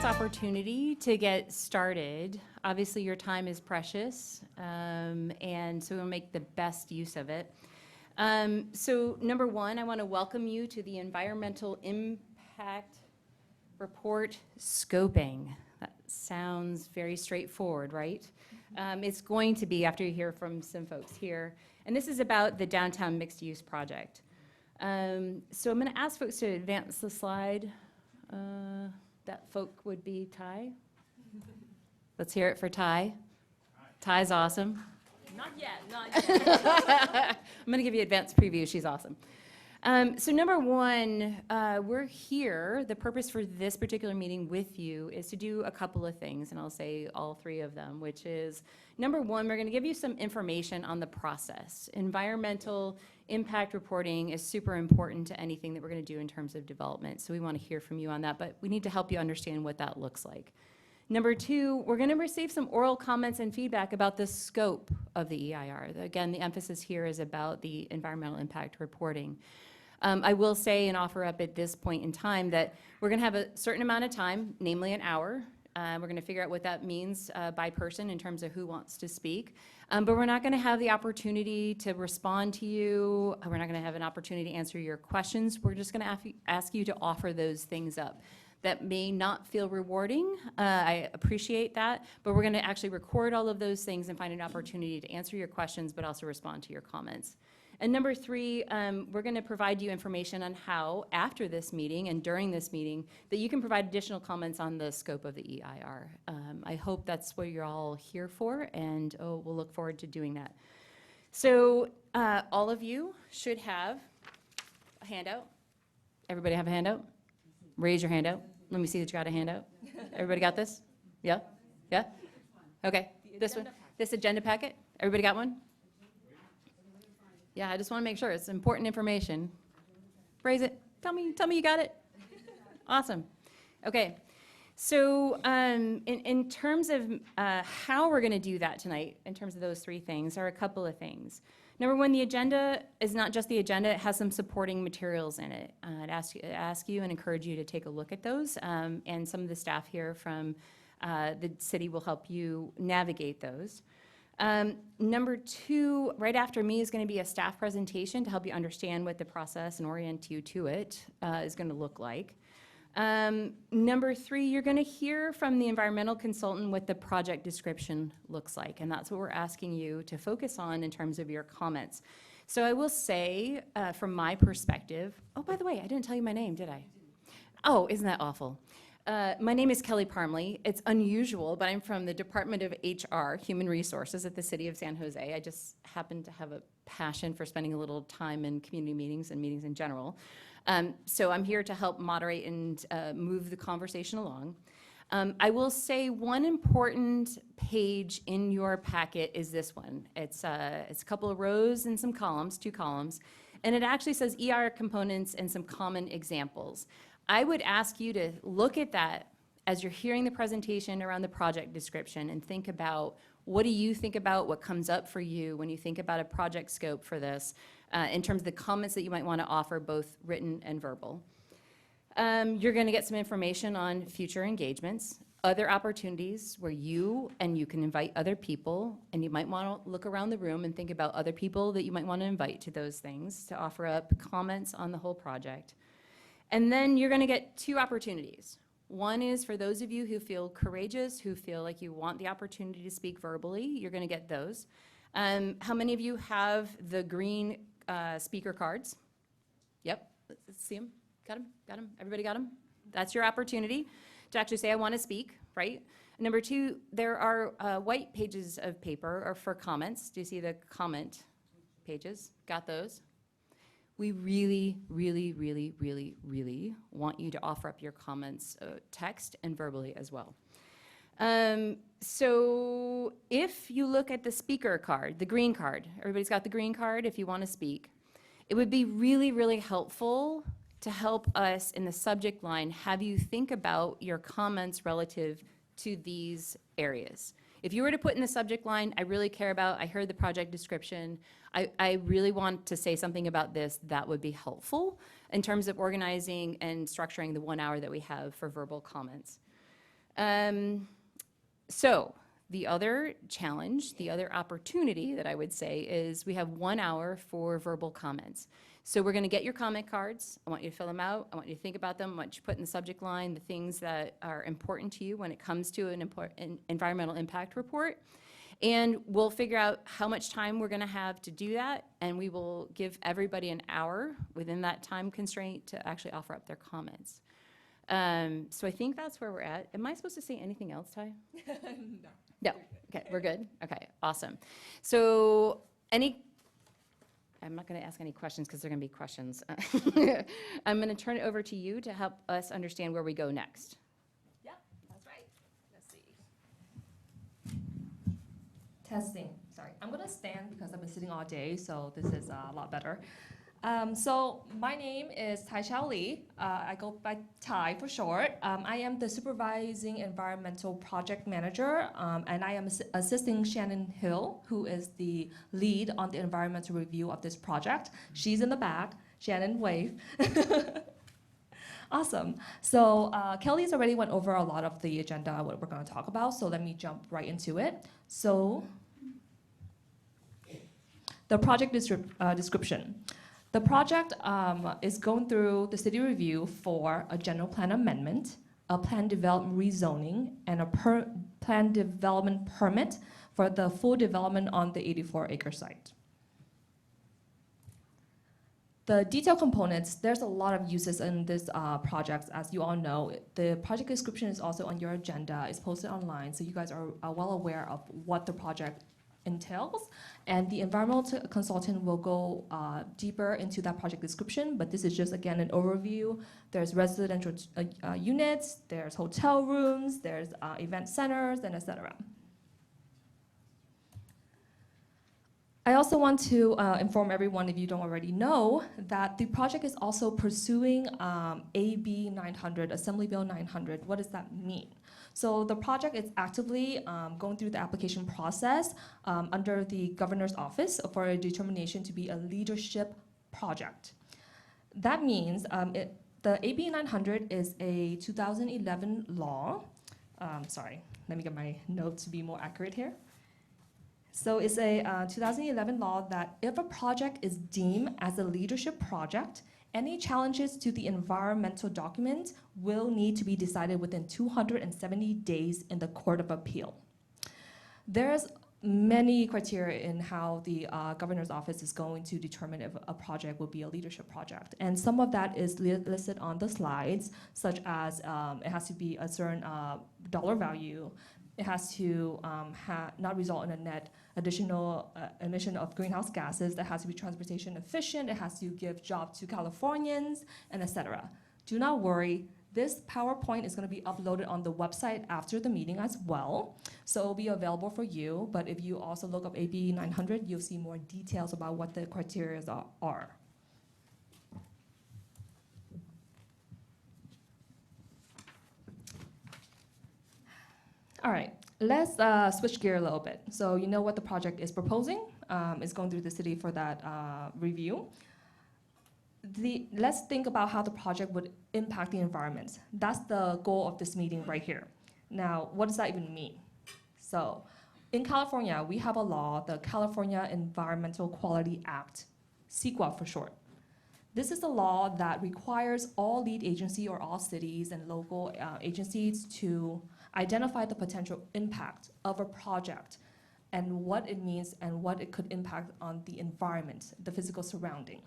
last opportunity to get started. Obviously, your time is precious, and so we'll make the best use of it. So number one, I want to welcome you to the Environmental Impact Report Scoping. That sounds very straightforward, right? It's going to be after you hear from some folks here. And this is about the Downtown Mixed Use Project. So I'm going to ask folks to advance the slide. That folk would be Ty. Let's hear it for Ty. Ty's awesome. Not yet, not yet. I'm going to give you advanced preview. She's awesome. So number one, we're here. The purpose for this particular meeting with you is to do a couple of things, and I'll say all three of them, which is, number one, we're going to give you some information on the process. Environmental impact reporting is super important to anything that we're going to do in terms of development, so we want to hear from you on that, but we need to help you understand what that looks like. Number two, we're going to receive some oral comments and feedback about the scope of the EIR. Again, the emphasis here is about the environmental impact reporting. I will say and offer up at this point in time that we're going to have a certain amount of time, namely an hour. We're going to figure out what that means by person in terms of who wants to speak. But we're not going to have the opportunity to respond to you. We're not going to have an opportunity to answer your questions. We're just going to ask you to offer those things up. That may not feel rewarding. I appreciate that, but we're going to actually record all of those things and find an opportunity to answer your questions, but also respond to your comments. And number three, we're going to provide you information on how, after this meeting and during this meeting, that you can provide additional comments on the scope of the EIR. I hope that's what you're all here for, and we'll look forward to doing that. So all of you should have a handout. Everybody have a handout? Raise your hand out. Let me see that you got a handout. Everybody got this? Yeah? Yeah? Okay. This one? This agenda packet? Everybody got one? Yeah, I just want to make sure. It's important information. Raise it. Tell me you got it. Awesome. Okay. So in terms of how we're going to do that tonight, in terms of those three things, are a couple of things. Number one, the agenda is not just the agenda, it has some supporting materials in it. I'd ask you and encourage you to take a look at those, and some of the staff here from the city will help you navigate those. Number two, right after me is going to be a staff presentation to help you understand what the process and orient you to it is going to look like. Number three, you're going to hear from the environmental consultant what the project description looks like, and that's what we're asking you to focus on in terms of your comments. So I will say, from my perspective, oh, by the way, I didn't tell you my name, did I? Oh, isn't that awful? My name is Kelly Parmley. It's unusual, but I'm from the Department of HR, Human Resources at the City of San Jose. I just happen to have a passion for spending a little time in community meetings and meetings in general. So I'm here to help moderate and move the conversation along. I will say one important page in your packet is this one. It's a couple of rows and some columns, 2 columns, and it actually says EIR components and some common examples. I would ask you to look at that as you're hearing the presentation around the project description and think about what do you think about what comes up for you when you think about a project scope for this in terms of the comments that you might want to offer, both written and verbal. You're going to get some information on future engagements, other opportunities where you can invite other people, and you might want to look around the room and think about other people that you might want to invite to those things to offer up comments on the whole project. And then you're going to get 2 opportunities. One is for those of you who feel courageous, who feel like you want the opportunity to speak verbally, you're going to get those. How many of you have the green speaker cards? Yep, let's see them. Got them? Got them? Everybody got them? That's your opportunity to actually say, I want to speak, right? Number 2, there are white pages of paper or for comments. Do you see the comment pages? Got those? We really, really, really, really, really want you to offer up your comments text and verbally as well. So if you look at the speaker card, the green card, everybody's got the green card if you want to speak, it would be really, really helpful to help us in the subject line have you think about your comments relative to these areas. If you were to put in the subject line, I really care about, I heard the project description, I really want to say something about this, that would be helpful in terms of organizing and structuring the 1 hour that we have for verbal comments. So the other challenge, the other opportunity that I would say is we have 1 hour for verbal comments. So we're going to get your comment cards. I want you to fill them out. I want you to think about them. I want you to put in the subject line the things that are important to you when it comes to an environmental impact report. And we'll figure out how much time we're going to have to do that, and we will give everybody an hour within that time constraint to actually offer up their comments. So I think that's where we're at. Am I supposed to say anything else, Ty? No. No. Okay, we're good? Okay, awesome. So I'm not going to ask any questions because they're going to be questions. I'm going to turn it over to you to help us understand where we go next. Yeah, that's right. Let's see. Testing. Sorry, I'm gonna stand because I've been sitting all day, so this is a lot better. So my name is Tai Xiao Li. I go by Tai for short. I am the supervising environmental project manager, and I am assisting Shannon Hill, who is the lead on the environmental review of this project. She's in the back. Shannon, wave. Awesome. So Kelly's already went over a lot of the agenda, what we're going to talk about, so let me jump right into it. So the project description. The project is going through the city review for a general plan amendment, a plan development rezoning, and a plan development permit for the full development on the 84-acre site. The detailed components, there's a lot of uses in this project. As you all know, the project description is also on your agenda. It's posted online, so you guys are well aware of what the project entails. And the environmental consultant will go deeper into that project description, but this is just, again, an overview. There's residential units, there's hotel rooms, there's event centers, and etc. I also want to inform everyone, if you don't already know, that the project is also pursuing AB 900, Assembly Bill 900. What does that mean? So the project is actively going through the application process under the governor's office for a determination to be a leadership project. That means the AB 900 is a 2011 law. Sorry, let me get my notes to be more accurate here. So it's a 2011 law that if a project is deemed as a leadership project, any challenges to the environmental document will need to be decided within 270 days in the Court of Appeal. There's many criteria in how the governor's office is going to determine if a project will be a leadership project. And some of that is listed on the slides, such as it has to be a certain dollar value. It has to not result in a net additional emission of greenhouse gases. That has to be transportation efficient. It has to give jobs to Californians, and etc. Do not worry. This PowerPoint is going to be uploaded on the website after the meeting as well. So it will be available for you. But if you also look up AB 900, you'll see more details about what the criteria are. All right, let's switch gear a little bit. So you know what the project is proposing. It's going through the city for that review. Let's think about how the project would impact the environment. That's the goal of this meeting right here. Now, what does that even mean? So in California, we have a law, the California Environmental Quality Act, CEQA for short. This is a law that requires all lead agency or all cities and local agencies to identify the potential impact of a project and what it means and what it could impact on the environment, the physical surrounding.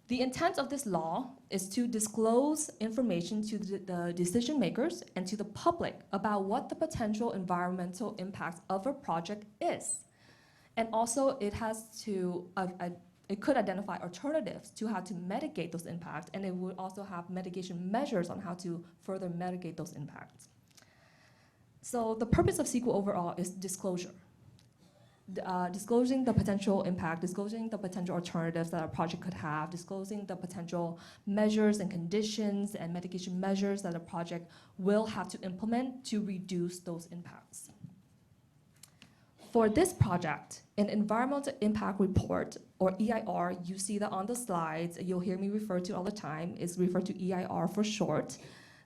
The intent of this law is to disclose information to the decision makers and to the public about what the potential environmental impact of a project is. And also it has to it could identify alternatives to how to mitigate those impacts, and it would also have mitigation measures on how to further mitigate those impacts. So the purpose of CEQA overall is disclosure. Disclosing the potential impact, disclosing the potential alternatives that a project could have, disclosing the potential measures and conditions and mitigation measures that a project will have to implement to reduce those impacts. For this project, an environmental impact report, or EIR, you see that on the slides, you'll hear me refer to all the time, is referred to EIR for short.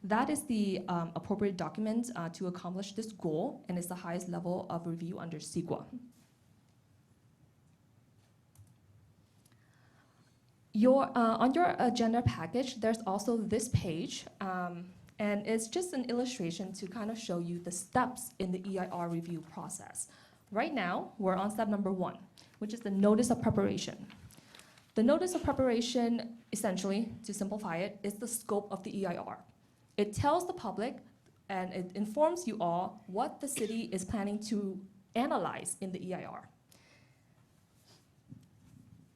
That is the appropriate document to accomplish this goal, and it's the highest level of review under CEQA. On your agenda package, there's also this page, and it's just an illustration to kind of show you the steps in the EIR review process. Right now, we're on step number 1, which is the notice of preparation. The notice of preparation, essentially, to simplify it, is the scope of the EIR. It tells the public and it informs you all what the city is planning to analyze in the EIR.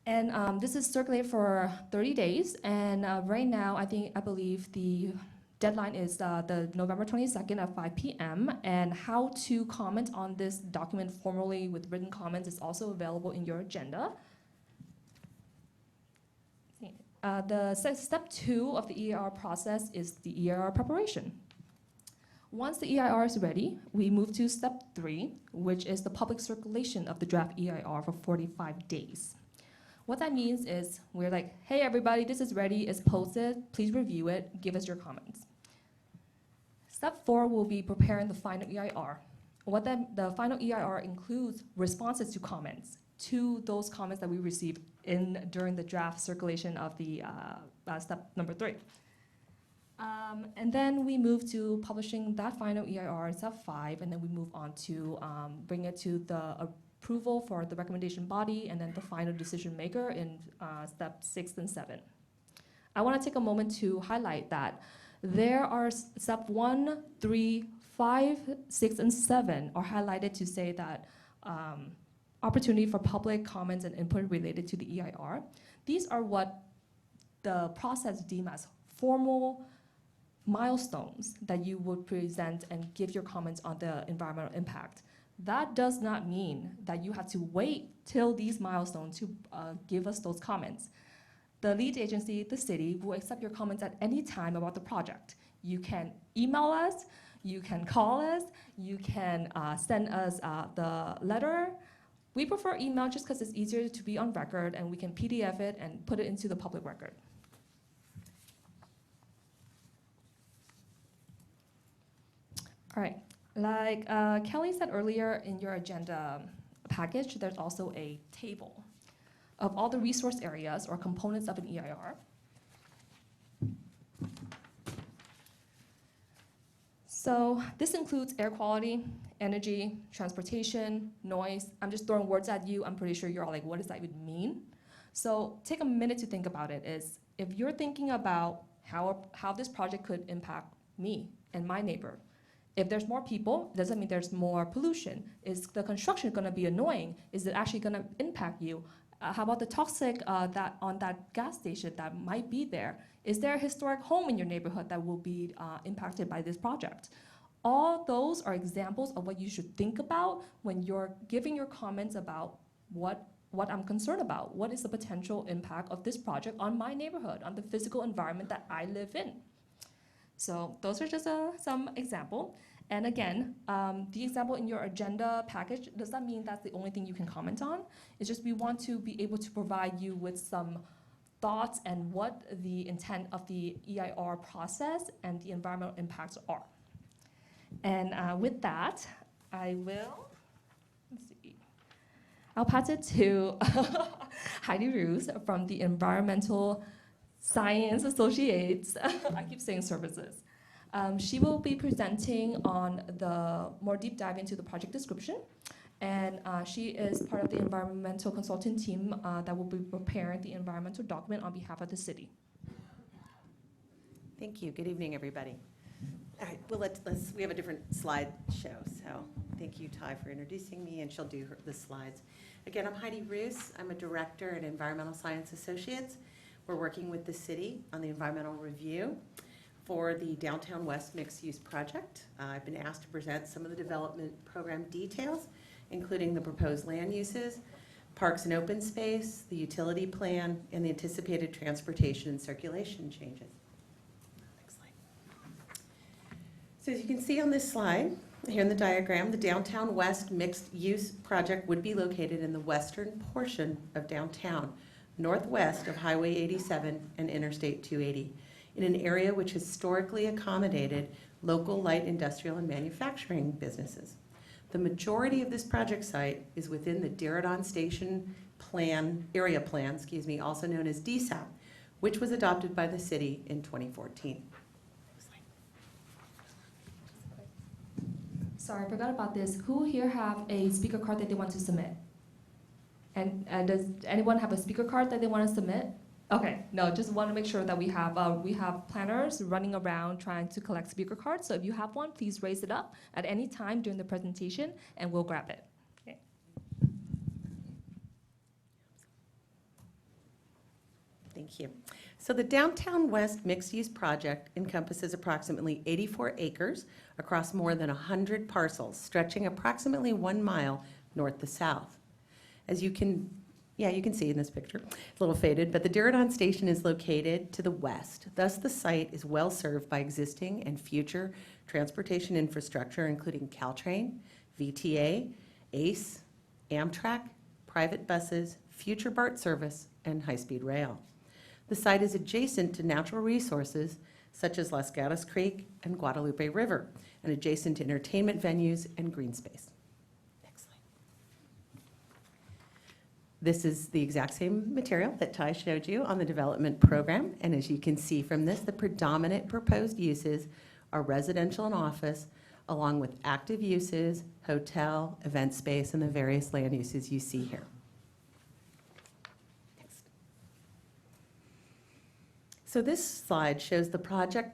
And this is circulated for 30 days, and right now, I believe the deadline is the November 22nd at 5 p.m., and how to comment on this document formally with written comments is also available in your agenda. Step 2 of the EIR process is the EIR preparation. Once the EIR is ready, we move to step 3, which is the public circulation of the draft EIR for 45 days. What that means is we're like, hey everybody, this is ready, it's posted, please review it, give us your comments. Step 4 will be preparing the final EIR. The final EIR includes responses to comments, to those comments that we received during the draft circulation of the step number 3. And then we move to publishing that final EIR in step 5, and then we move on to bring it to the approval for the recommendation body, and then the final decision maker in step 6 and 7. I want to take a moment to highlight that there are step 1, 3, 5, 6, and 7 are highlighted to say that opportunity for public comments and input related to the EIR. These are what the process deems as formal milestones that you would present and give your comments on the environmental impact. That does not mean that you have to wait till these milestones to give us those comments. The lead agency, the city, will accept your comments at any time about the project. You can email us, you can call us, you can send us the letter. We prefer email just because it's easier to be on record, and we can PDF it and put it into the public record. All right, like Kelly said earlier, in your agenda package, there's also a table of all the resource areas or components of an EIR. So this includes air quality, energy, transportation, noise. I'm just throwing words at you. I'm pretty sure you're all like, what does that even mean? So take a minute to think about it. If you're thinking about how this project could impact me and my neighbor, if there's more people, does that mean there's more pollution? Is the construction going to be annoying? Is it actually going to impact you? How about the toxic that on that gas station that might be there? Is there a historic home in your neighborhood that will be impacted by this project? All those are examples of what you should think about when you're giving your comments about what I'm concerned about. What is the potential impact of this project on my neighborhood, on the physical environment that I live in? So those are just some example. And again, the example in your agenda package does not mean that's the only thing you can comment on. It's just we want to be able to provide you with some thoughts and what the intent of the EIR process and the environmental impacts are. And with that, I'll pass it to Heidi Roos from the Environmental Science Associates. I keep saying services. She will be presenting on the more deep dive into the project description. And she is part of the environmental consultant team that will be preparing the environmental document on behalf of the city. Thank you. Good evening, everybody. All right, well, we have a different slide show, so thank you, Ty, for introducing me, and she'll do the slides. Again, I'm Heidi Roos. I'm a director at Environmental Science Associates. We're working with the city on the environmental review for the Downtown West Mixed-Use Project. I've been asked to present some of the development program details, including the proposed land uses, parks and open space, the utility plan, and the anticipated transportation and circulation changes. Next slide. So as you can see on this slide, here in the diagram, the Downtown West Mixed-Use Project would be located in the western portion of downtown, northwest of Highway 87 and Interstate 280. in an area which historically accommodated local light industrial and manufacturing businesses. The majority of this project site is within the Diridon Station area plan, also known as DSAP, which was adopted by the city in 2014. Sorry, I forgot about this. Who here have a speaker card that they want to submit? And does anyone have a speaker card that they want to submit? Okay, no, just want to make sure that we have planners running around trying to collect speaker cards. So if you have one, please raise it up at any time during the presentation, and we'll grab it. Okay. Thank you. So the Downtown West mixed-use project encompasses approximately 84 acres across more than 100 parcels, stretching approximately 1 mile north to south. As you can see in this picture, it's a little faded, but the Diridon Station is located to the west. Thus, the site is well served by existing and future transportation infrastructure, including Caltrain, VTA, ACE, Amtrak, private buses, future BART service, and high-speed rail. The site is adjacent to natural resources such as Las Gatas Creek and Guadalupe River, and adjacent to entertainment venues and green space. Next slide. This is the exact same material that Ty showed you on the development program, and as you can see from this, the predominant proposed uses are residential and office, along with active uses, hotel, event space, and the various land uses you see here. So this slide shows the project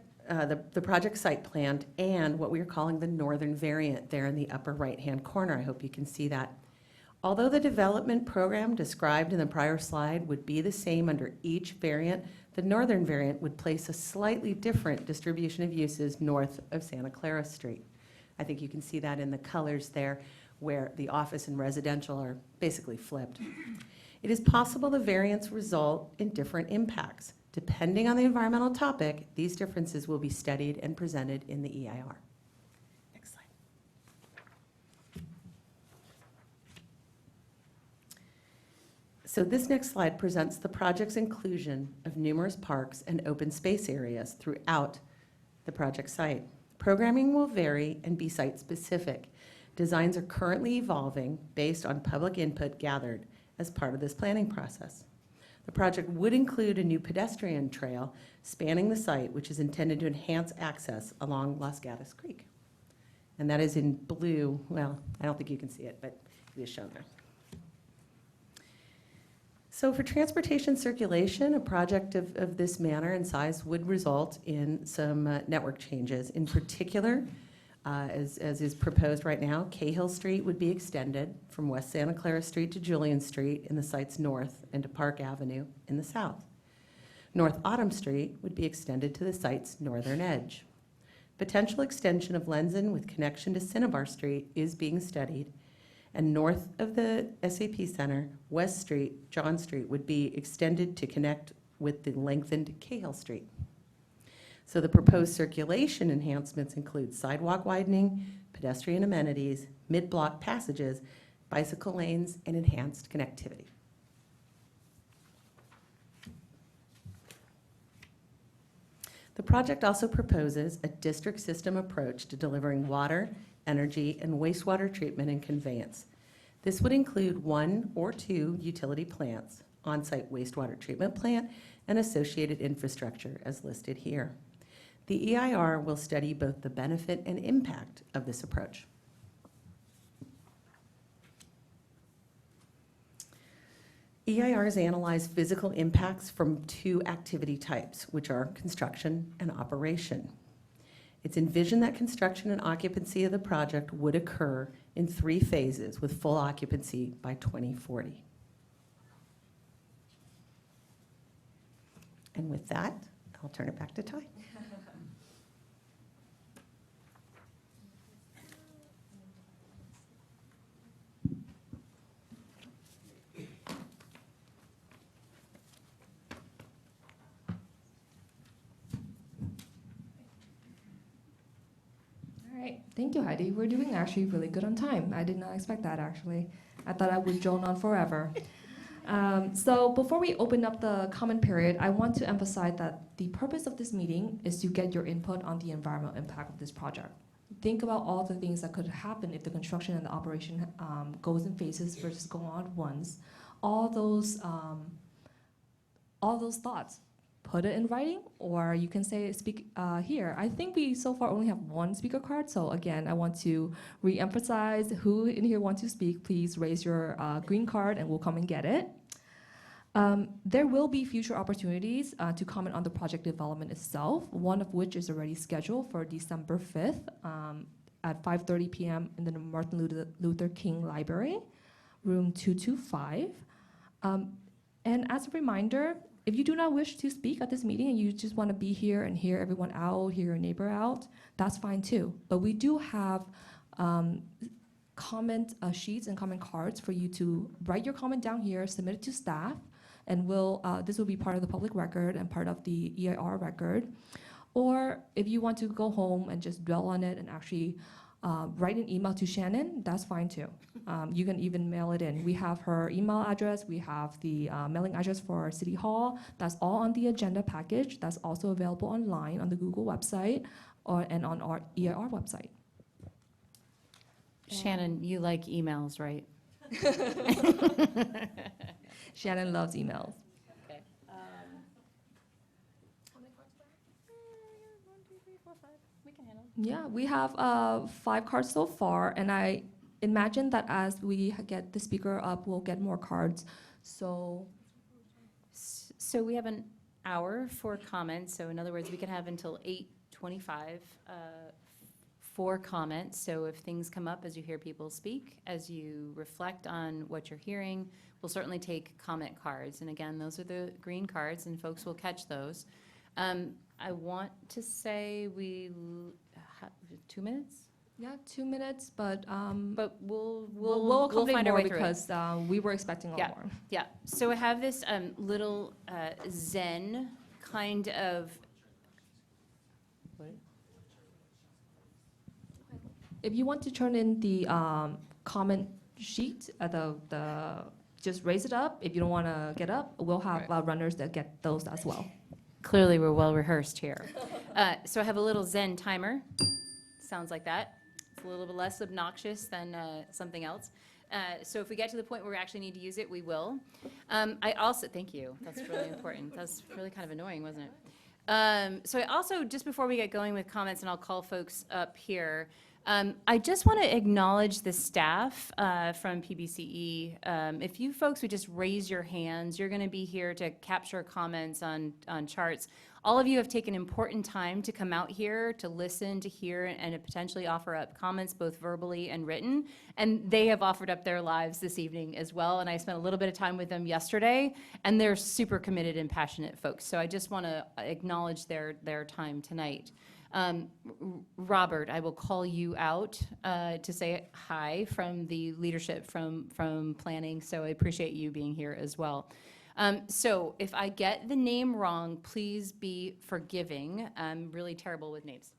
site plan and what we are calling the northern variant there in the upper right-hand corner. I hope you can see that. Although the development program described in the prior slide would be the same under each variant, the northern variant would place a slightly different distribution of uses north of Santa Clara Street. I think you can see that in the colors there, where the office and residential are basically flipped. It is possible the variants result in different impacts. Depending on the environmental topic, these differences will be studied and presented in the EIR. Next slide. So this next slide presents the project's inclusion of numerous parks and open space areas throughout the project site. Programming will vary and be site-specific. Designs are currently evolving based on public input gathered as part of this planning process. The project would include a new pedestrian trail spanning the site, which is intended to enhance access along Las Gatas Creek. And that is in blue. Well, I don't think you can see it, but it is shown there. So for transportation circulation, a project of this manner and size would result in some network changes. In particular, as is proposed right now, Cahill Street would be extended from West Santa Clara Street to Julian Street in the site's north and to Park Avenue in the south. North Autumn Street would be extended to the site's northern edge. Potential extension of Lenzen with connection to Cinnabar Street is being studied, and north of the SAP Center, West Street, John Street would be extended to connect with the lengthened Cahill Street. So the proposed circulation enhancements include sidewalk widening, pedestrian amenities, mid-block passages, bicycle lanes, and enhanced connectivity. The project also proposes a district system approach to delivering water, energy, and wastewater treatment and conveyance. This would include 1 or 2 utility plants, on-site wastewater treatment plant, and associated infrastructure as listed here. The EIR will study both the benefit and impact of this approach. EIRs analyze physical impacts from 2 activity types, which are construction and operation. It's envisioned that construction and occupancy of the project would occur in 3 phases with full occupancy by 2040. And with that, I'll turn it back to Ty. All right, thank you, Heidi. We're doing actually really good on time. I did not expect that, actually. I thought I would drone on forever. So before we open up the comment period, I want to emphasize that the purpose of this meeting is to get your input on the environmental impact of this project. Think about all the things that could happen if the construction and the operation goes in phases versus go on at once. All those thoughts, put it in writing, or you can say speak here. I think we so far only have one speaker card, so again, I want to re-emphasize who in here wants to speak. Please raise your green card and we'll come and get it. There will be future opportunities to comment on the project development itself, one of which is already scheduled for December 5th at 5:30 p.m. in the Martin Luther King Library, room 225. And as a reminder, if you do not wish to speak at this meeting and you just want to be here and hear everyone out, hear your neighbor out, that's fine too. But we do have comment sheets and comment cards for you to write your comment down here, submit it to staff, and this will be part of the public record and part of the EIR record. Or if you want to go home and just dwell on it and actually write an email to Shannon, that's fine too. You can even mail it in. We have her email address, we have the mailing address for City Hall. That's all on the agenda package. That's also available online on the Google website and on our EIR website. Shannon, you like emails, right? Shannon loves emails. Okay. We can handle it. Yeah, we have 5 cards so far, and I imagine that as we get the speaker up, we'll get more cards. So So we have an hour for comments. So in other words, we can have until 8:25 for comments. So if things come up as you hear people speak, as you reflect on what you're hearing, we'll certainly take comment cards. And again, those are the green cards, and folks will catch those. I want to say we have 2 minutes, yeah, 2 minutes, but but we'll we'll accommodate find our more way through it. because we were expecting a lot more. Yeah, so I have this little Zen kind of, If you want to turn in the comment sheet, just raise it up. If you don't want to get up, we'll have runners that get those as well. clearly we're well rehearsed here. So I have a little Zen timer, sounds like that. It's a little bit less obnoxious than something else. So if we get to the point where we actually need to use it, we will. I also, thank you, that's really important. That's really kind of annoying, wasn't it? So I also, just before we get going with comments, and I'll call folks up here, I just want to acknowledge the staff from PBCE. If you folks would just raise your hands, you're going to be here to capture comments on charts. All of you have taken important time to come out here to listen, to hear, and to potentially offer up comments, both verbally and written. And they have offered up their lives this evening as well. And I spent a little bit of time with them yesterday, and they're super committed and passionate folks. So I just want to acknowledge their time tonight. Robert, I will call you out to say hi from the leadership from planning, so I appreciate you being here as well. So if I get the name wrong, please be forgiving. I'm really terrible with names.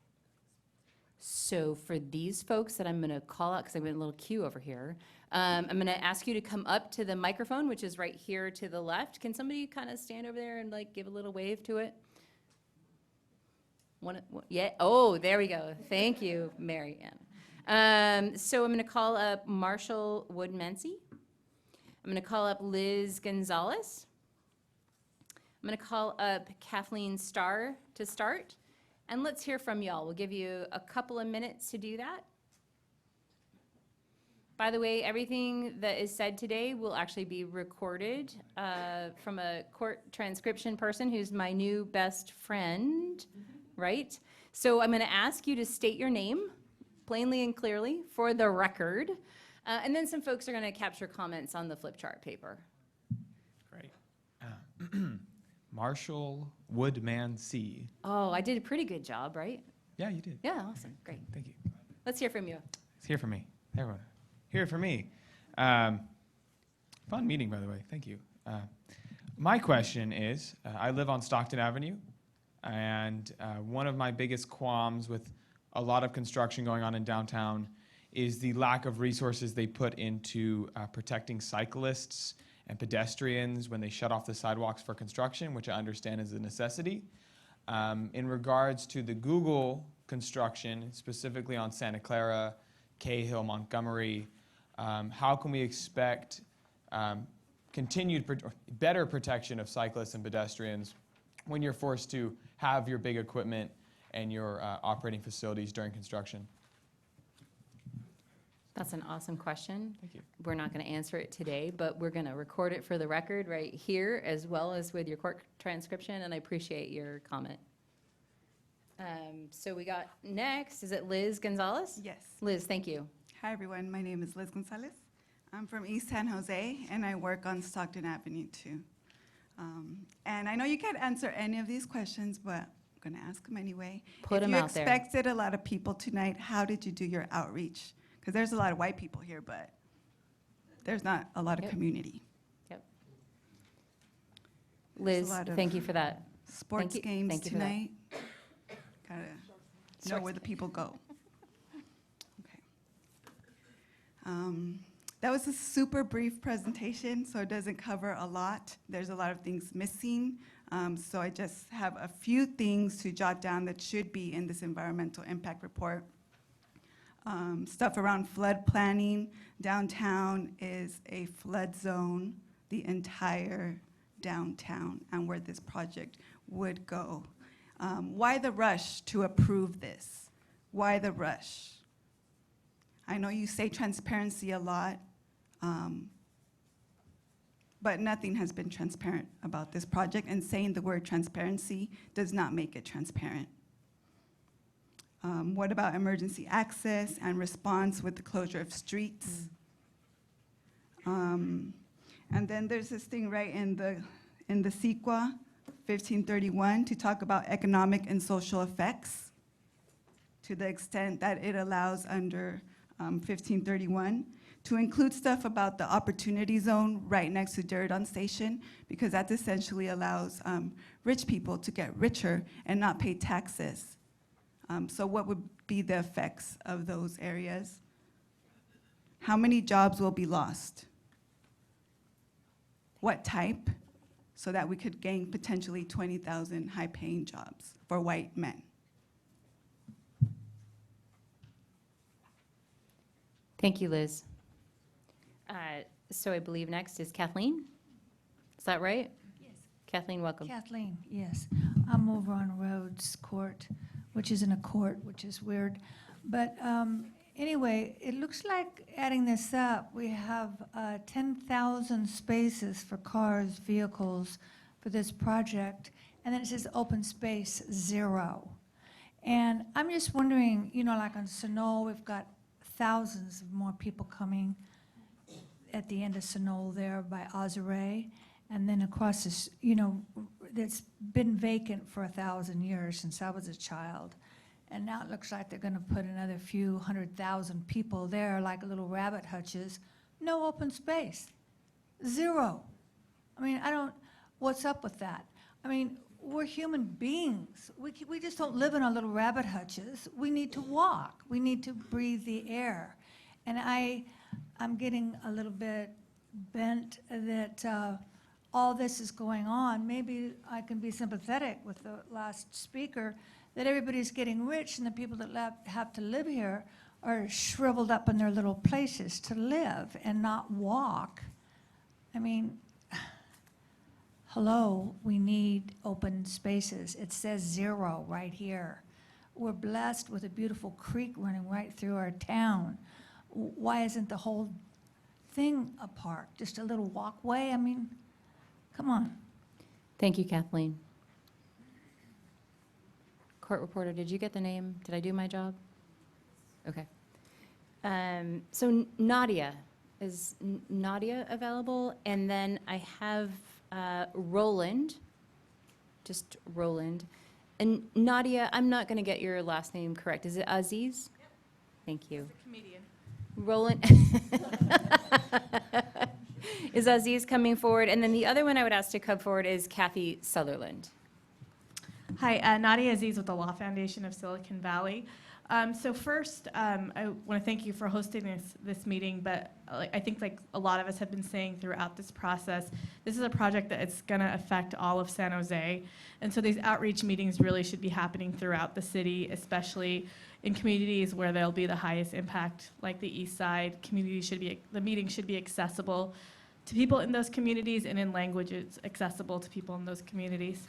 So for these folks that I'm going to call out, because I'm in a little queue over here, I'm going to ask you to come up to the microphone, which is right here to the left. Can somebody kind of stand over there and like give a little wave to it? Yeah, oh, there we go. Thank you, Mary Ann. So I'm going to call up Marshall Woodmansey. I'm going to call up Liz Gonzalez. I'm going to call up Kathleen Starr to start. And let's hear from y'all. We'll give you a couple of minutes to do that. By the way, everything that is said today will actually be recorded from a court transcription person who's my new best friend. Right? So I'm going to ask you to state your name plainly and clearly for the record. And then some folks are going to capture comments on the flip chart paper. Great. Marshall Woodmansey. Oh, I did a pretty good job, right? Yeah, you did. Yeah, awesome. Great. Thank you. Let's hear from you. It's here for me. Everyone. Here for me. Fun meeting, by the way. Thank you. My question is, I live on Stockton Avenue. And one of my biggest qualms with a lot of construction going on in downtown is the lack of resources they put into protecting cyclists and pedestrians when they shut off the sidewalks for construction, which I understand is a necessity. In regards to the Google construction, specifically on Santa Clara, Cahill, Montgomery, how can we expect better protection of cyclists and pedestrians when you're forced to have your big equipment and your operating facilities during construction? That's an awesome question. Thank you. We're not going to answer it today, but we're going to record it for the record right here, as well as with your court transcription, and I appreciate your comment. So we got next, is it Liz Gonzalez? Yes. Liz, thank you. Hi, everyone. My name is Liz Gonzalez. I'm from East San Jose, and I work on Stockton Avenue, too. And I know you can't answer any of these questions, but I'm going to ask them anyway. Put 'em out there. If you expected a lot of people tonight, how did you do your outreach? Because there's a lot of white people here, but there's not a lot of Yep. community. Yep. There's Liz, a lot of thank you for that. Sports you- games thank you for that. tonight. Gotta know Sports where the people go. Okay. That was a super brief presentation, so it doesn't cover a lot. There's a lot of things missing. So I just have a few things to jot down that should be in this environmental impact report. Stuff around flood planning. Downtown is a flood zone, the entire downtown, and where this project would go. Why the rush to approve this? Why the rush? I know you say transparency a lot, but nothing has been transparent about this project, and saying the word transparency does not make it transparent. What about emergency access and response with the closure of streets? And then there's this thing right in the CEQA, 1531, to talk about economic and social effects to the extent that it allows under 1531, to include stuff about the opportunity zone right next to Diridon Station, because that essentially allows rich people to get richer and not pay taxes. So what would be the effects of those areas? How many jobs will be lost? What type? So that we could gain potentially 20,000 high-paying jobs for white men. Thank you, Liz. So I believe next is Kathleen. Is that right? Yes. Kathleen, welcome. Kathleen, yes. I'm over on Rhodes Court, which isn't a court, which is weird. But anyway, it looks like adding this up, we have 10,000 spaces for cars, vehicles for this project, and then it says open space, 0. And I'm just wondering, you know, like on Sunol, we've got thousands of more people coming at the end of Sunol there by Ozare, and then across this, you know, it's been vacant for 1,000 years since I was a child. And now it looks like they're gonna put another few 100,000 people there like little rabbit hutches. No open space, 0. I mean, what's up with that? I mean, we're human beings. We just don't live in our little rabbit hutches. We need to walk. We need to breathe the air. And I'm getting a little bit bent that all this is going on. Maybe I can be sympathetic with the last speaker, that everybody's getting rich and the people that have to live here are shriveled up in their little places to live and not walk. I mean, hello, we need open spaces. It says 0 right here. We're blessed with a beautiful creek running right through our town. Why isn't the whole thing a park? Just a little walkway? I mean, come on. Thank you, Kathleen. Court reporter, did you get the name? Did I do my job? Okay. So Nadia, is Nadia available? And then I have Roland, just Roland. And Nadia, I'm not going to get your last name correct. Is it Aziz? Yep. Thank you. He's a comedian. Roland. Is Aziz coming forward? And then the other one I would ask to come forward is Kathy Sutherland. Hi, Nadia Aziz with the Law Foundation of Silicon Valley. So first, I want to thank you for hosting this meeting, but I think like a lot of us have been saying throughout this process, this is a project that it's going to affect all of San Jose. And so these outreach meetings really should be happening throughout the city, especially in communities where there'll be the highest impact, like the East Side. The meeting should be accessible to people in those communities and in languages accessible to people in those communities.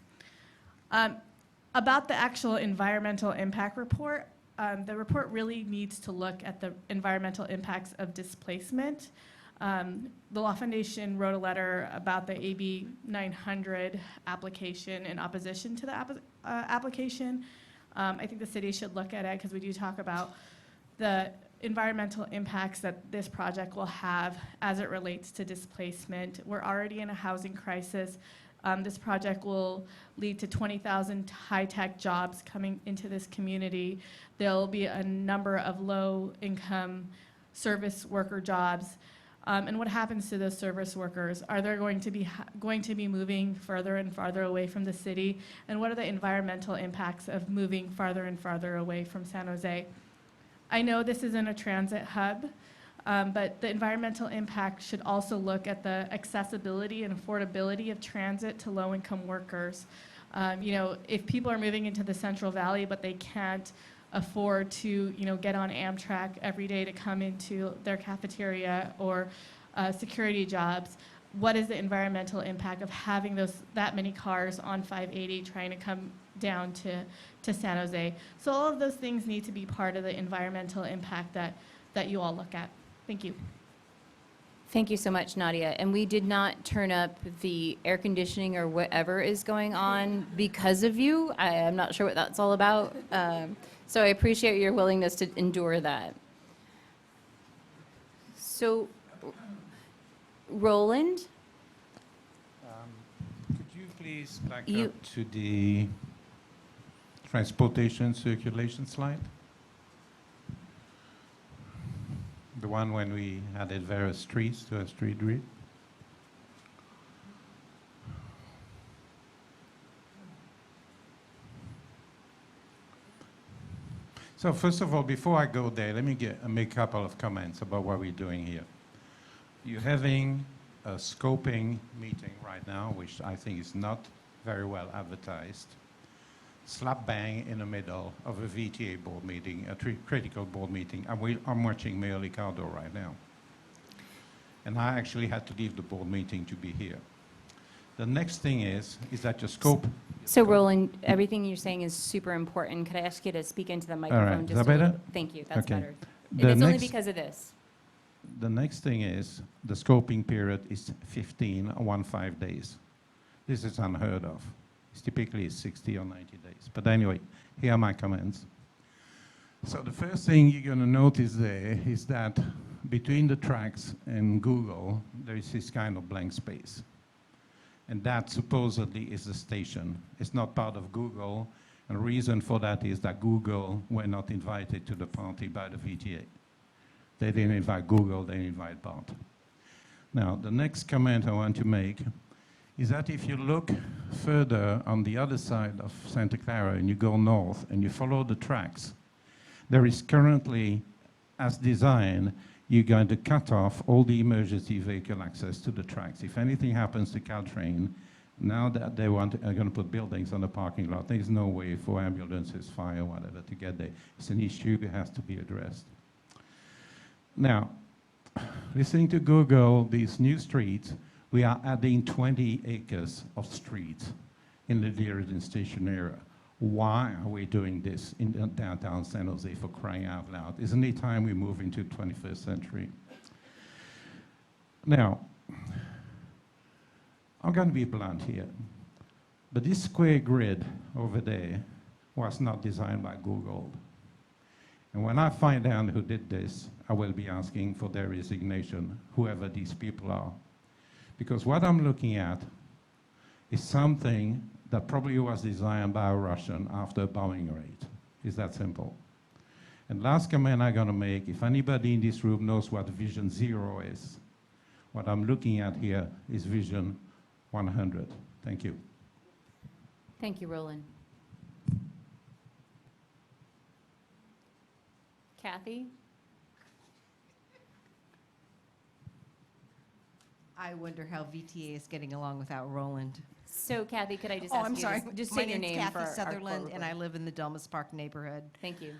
About the actual environmental impact report, the report really needs to look at the environmental impacts of displacement. The Law Foundation wrote a letter about the AB 900 application in opposition to the application. I think the city should look at it because we do talk about the environmental impacts that this project will have as it relates to displacement. We're already in a housing crisis. This project will lead to 20,000 high-tech jobs coming into this community. There'll be a number of low-income service worker jobs. And what happens to those service workers? Are they going to be moving further and farther away from the city? And what are the environmental impacts of moving farther and farther away from San Jose? I know this isn't a transit hub, but the environmental impact should also look at the accessibility and affordability of transit to low-income workers. If people are moving into the Central Valley, but they can't afford to, get on Amtrak every day to come into their cafeteria or security jobs, what is the environmental impact of having that many cars on 580 trying to come down to San Jose? So all of those things need to be part of the environmental impact that you all look at. Thank you. Thank you so much, Nadia. And we did not turn up the air conditioning or whatever is going on because of you. I'm not sure what that's all about. So I appreciate your willingness to endure that. So, Roland? Could you please back up to the transportation circulation slide? The one when we added various streets to a street grid. So first of all, before I go there, let me make a couple of comments about what we're doing here. You're having a scoping meeting right now, which I think is not very well advertised, slap bang in the middle of a VTA board meeting, a critical board meeting. I'm watching Mayor Liccardo right now. And I actually had to leave the board meeting to be here. The next thing is that your scope... So Roland, everything you're saying is super important. Could I ask you to speak into the microphone? All right. Just Is that a little better? Thank you, that's Okay. better. The And it's only next- because of this. The next thing is the scoping period is 15 days. This is unheard of. It's typically 60 or 90 days. But anyway, here are my comments. So the first thing you're going to notice there is that between the tracks and Google, there is this kind of blank space. And that supposedly is the station. It's not part of Google. And the reason for that is that Google were not invited to the party by the VTA. They didn't invite Google, they invite BART. Now, the next comment I want to make is that if you look further on the other side of Santa Clara and you go north and you follow the tracks, there is currently, as designed, you're going to cut off all the emergency vehicle access to the tracks. If anything happens to Caltrain, now that they are going to put buildings on the parking lot, there's no way for ambulances, fire, whatever, to get there. It's an issue that has to be addressed. Now, listening to Google, these new streets, we are adding 20 acres of streets in the Dearden Station area. Why are we doing this in downtown San Jose, for crying out loud? Isn't it time we move into the 21st century? Now, I'm going to be blunt here, but this square grid over there was not designed by Google. And when I find out who did this, I will be asking for their resignation, whoever these people are. Because what I'm looking at is something that probably was designed by a Russian after a bombing raid. It's that simple. And last comment I'm going to make, if anybody in this room knows what Vision 0 is, what I'm looking at here is Vision 100. Thank you. Thank you, Roland. Kathy? I wonder how VTA is getting along without Roland. So Kathy, could I just Oh, ask I'm you sorry. to just My say your name's name for our Kathy Sutherland, and I report. live in the Delmas Park neighborhood. Thank you.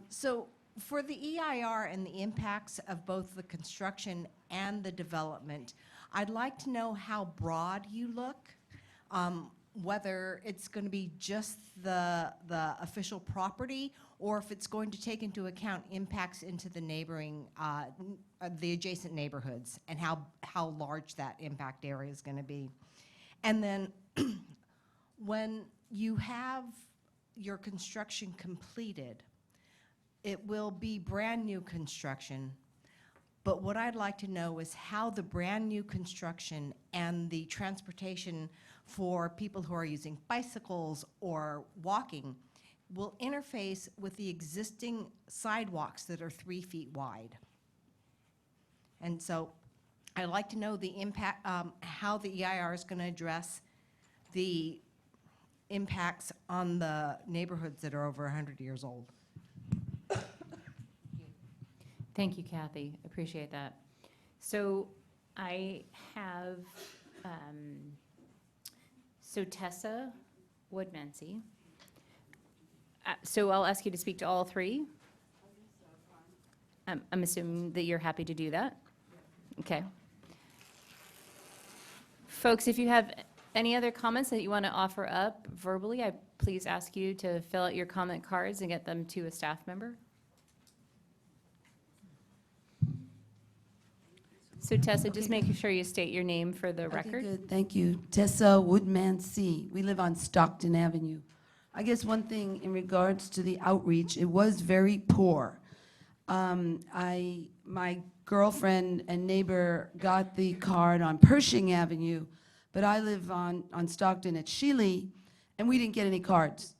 So for the EIR and the impacts of both the construction and the development, I'd like to know how broad you look, whether it's going to be just the official property, or if it's going to take into account impacts into the neighboring, the adjacent neighborhoods, and how large that impact area is going to be. And then when you have your construction completed, it will be brand-new construction, but what I'd like to know is how the brand-new construction and the transportation for people who are using bicycles or walking will interface with the existing sidewalks that are 3 feet wide. And so I'd like to know the impact, how the EIR is going to address the impacts on the neighborhoods that are over 100 years old. Thank you, Kathy. Appreciate that. So I have, so Tessa Woodmansey. So I'll ask you to speak to all three. I'm assuming that you're happy to do that? Okay. Folks, if you have any other comments that you want to offer up verbally, I please ask you to fill out your comment cards and get them to a staff member. So Tessa, just make sure you state your name for the Okay, record. good. Thank you. Tessa Woodmansey. We live on Stockton Avenue. I guess one thing in regards to the outreach, it was very poor. My girlfriend and neighbor got the card on Pershing Avenue, but I live on Stockton at Shealy, and we didn't get any cards.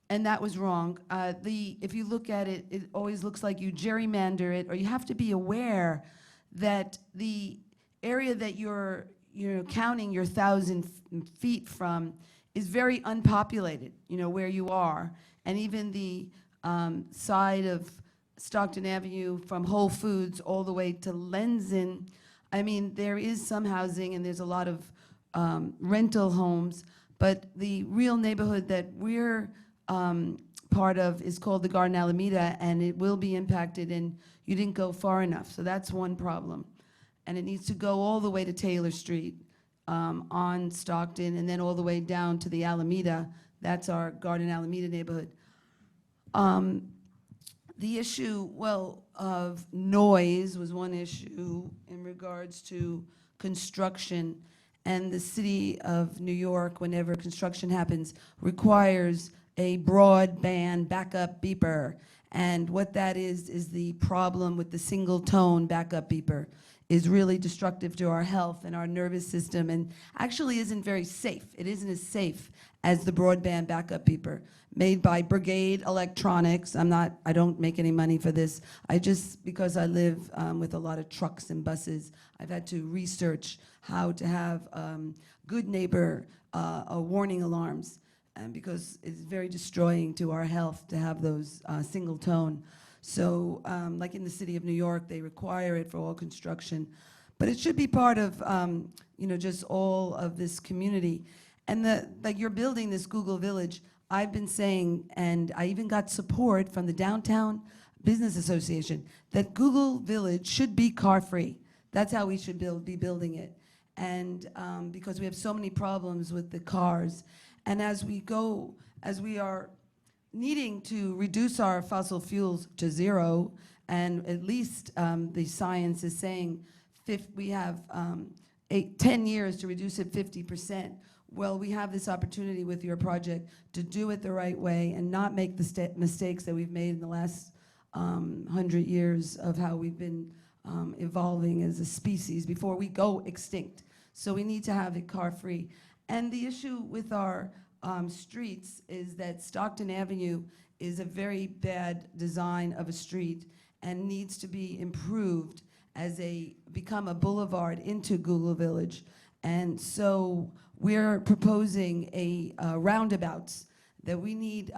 And that was wrong. If you look at it, it always looks like you gerrymander it, or you have to be aware that the area that you're counting your 1,000 feet from is very unpopulated, where you are. And even the side of Stockton Avenue from Whole Foods all the way to Lenzen, I mean, there is some housing and there's a lot of rental homes, but the real neighborhood that we're part of is called the Garden Alameda, and it will be impacted, and you didn't go far enough. So that's one problem. And it needs to go all the way to Taylor Street on Stockton, and then all the way down to the Alameda. That's our Garden Alameda neighborhood. The issue, of noise was one issue in regards to construction. And the city of New York, whenever construction happens, requires a broadband backup beeper. And what that is the problem with the single tone backup beeper is really destructive to our health and our nervous system, and actually isn't very safe. It isn't as safe as the broadband backup beeper made by Brigade Electronics. I don't make any money for this. Because I live with a lot of trucks and buses, I've had to research how to have good neighbor warning alarms, and because it's very destroying to our health to have those single tone. So like in the city of New York, they require it for all construction. But it should be part of just all of this community. And you're building this Google Village. I've been saying, and I even got support from the Downtown Business Association, that Google Village should be car-free. That's how we should be building it. And because we have so many problems with the cars. And as we are needing to reduce our fossil fuels to zero, and at least the science is saying we have 10 years to reduce it 50%. Well, we have this opportunity with your project to do it the right way and not make the mistakes that we've made in the last 100 years of how we've been evolving as a species before we go extinct. So we need to have it car-free. And the issue with our streets is that Stockton Avenue is a very bad design of a street and needs to be improved become a boulevard into Google Village. And so we're proposing roundabouts that we need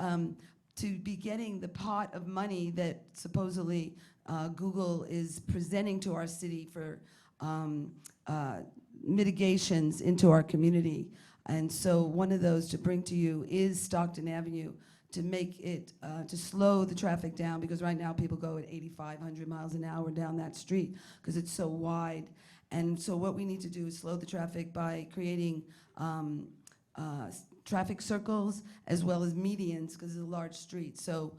to be getting the pot of money that supposedly Google is presenting to our city for mitigations into our community. And so one of those to bring to you is Stockton Avenue, to make it, to slow the traffic down, because right now people go at 8,500 miles an hour down that street because it's so wide. And so what we need to do is slow the traffic by creating traffic circles as well as medians, because it's a large street. So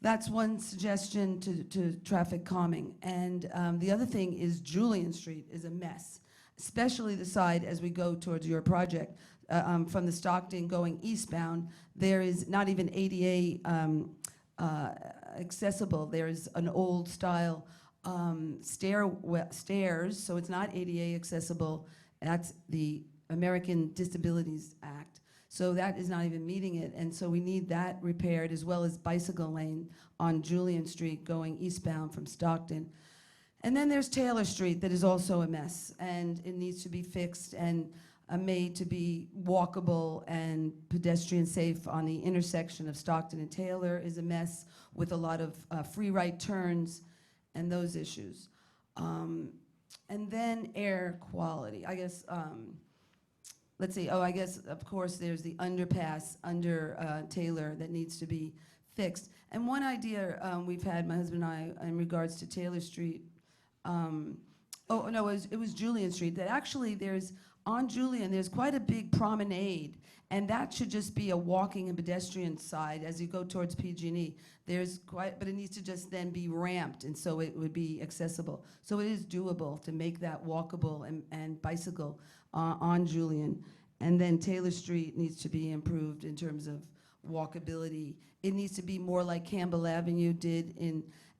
that's one suggestion to traffic calming. And the other thing is Julian Street is a mess, especially the side as we go towards your project. From the Stockton going eastbound, there is not even ADA accessible. There's an old style stairs, so it's not ADA accessible. That's the American Disabilities Act. So that is not even meeting it, and so we need that repaired, as well as bicycle lane on Julian Street going eastbound from Stockton. And then there's Taylor Street that is also a mess, and it needs to be fixed and made to be walkable and pedestrian safe. On the intersection of Stockton and Taylor is a mess with a lot of free right turns and those issues. And then air quality, I guess. Let's see, I guess, of course, there's the underpass under Taylor that needs to be fixed. And one idea we've had, my husband and I, in regards to Taylor Street, it was Julian Street, that actually on Julian, there's quite a big promenade, and that should just be a walking and pedestrian side as you go towards PG&E. But it needs to just then be ramped, and so it would be accessible. So it is doable to make that walkable and bicycle on Julian. And then Taylor Street needs to be improved in terms of walkability. It needs to be more like Campbell Avenue did